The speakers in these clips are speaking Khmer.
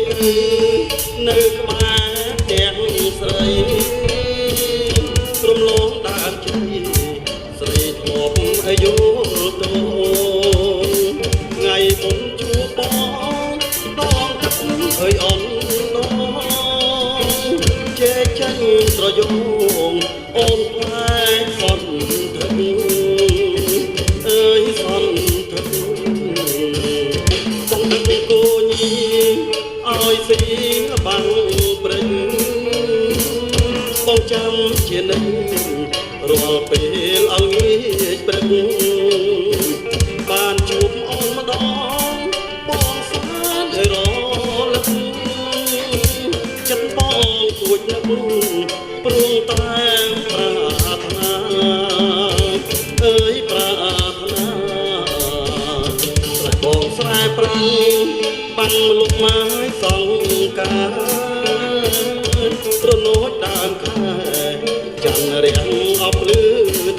ពីនៅក្បែរផ្ទះស្រីរំលងដើមជ័យស្រីធ្លាប់អាយុតូនថ្ងៃមុនជួបបងកាត់អើយអនជែកចាញ់ត្រយងអូនផ្លែសន្តិអើយសន្តិសន្តិគូញីឲ្យស៊ីបាំងព្រឹងបងចាំជានិញរាល់ពេលអង្ងាយព្រឹងបានជួបអូនម្ដងបងស្មានឲ្យរលឹកចិត្តបងគួចនឹកព្រោះតែប្រាថ្នាអើយប្រាថ្នាស្រែបងស្រែប្រាំងបាំងលុបមកសង្ការប្រណូចដើមខែច័ន្ទរាំងអបលឺ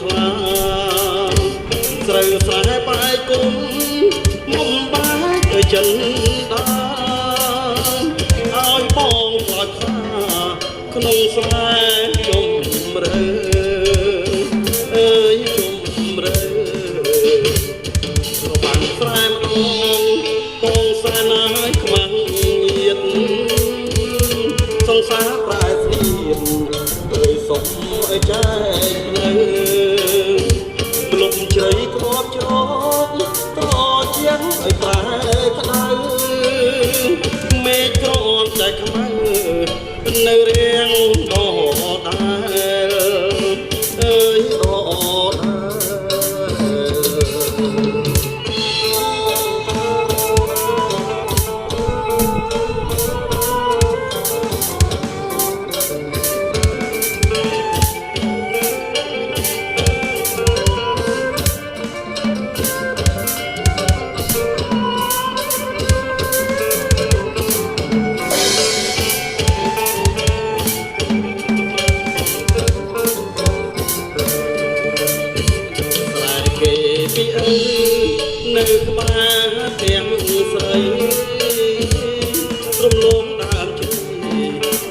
ថ្លាស្រូវស្រែបែកគុំមុំបែកទៅចិនដាឲ្យបងខ្លាចថាក្នុងស្រែជុំរើអើយជុំរើរបាំងស្រែម្ដងបងស្រែណាយខ្មាំងញាតសង្សារប្រែស្អៀនអើយសុំឲ្យចែកនៅលុបជ្រៃធ្លាប់ច្រកតជាងឲ្យប្រែក្តៅមេឃក្រនតែខ្មៅនៅរៀងដដែលអើយដពីអើនៅក្បែរផ្ទះស្រីរំលងដើមជ័យ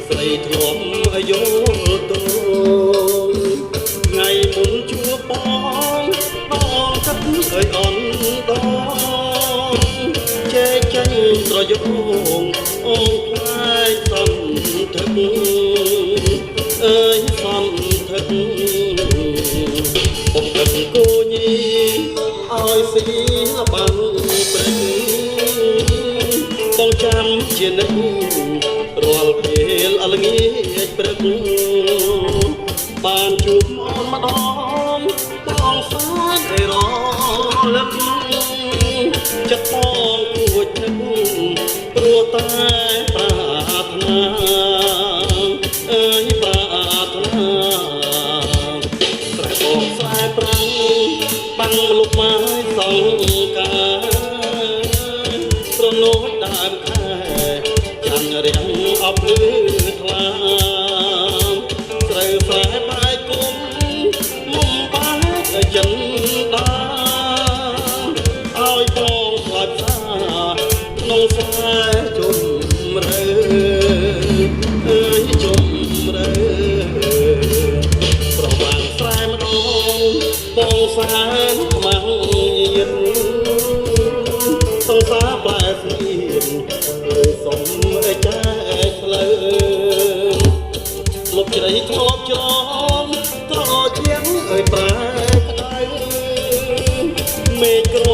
ស្រីធ្លាប់អាយុតូនថ្ងៃមុនជួបបងកាត់អើយអនដងជែកចាញ់ត្រយងអូនខ្លាយសន្ធឹកអើយសន្ធឹកបងកាត់គូញីឲ្យស៊ីបាំងព្រឹងបងចាំជានិញរាល់ពេលអលងាយព្រឹកបានជួបអូនម្ដងបងស្អាតឲ្យរលឹកចិត្តបងគួចនឹកព្រោះតែប្រាថ្នាអើយប្រាថ្នាស្រែបងស្រែប្រាំងបាំងលុបមកសង្ការប្រណូចដើមខែច័ន្ទរាំងអបលឺថ្លាស្រូវស្រែបែកគុំមុំបែកចិនដាឲ្យបងខ្លាចថាក្នុងស្រែជុំរើអើយជុំរើប្រវាងស្រែម្ដងបងសានខ្មាំងញាតសង្សារប្រែស្អៀនអើយសុំឲ្យចែកផ្លូវលុបជ្រៃធ្លាប់ច្រងត្រជាងឲ្យប្រែក្តៅមេឃក្រ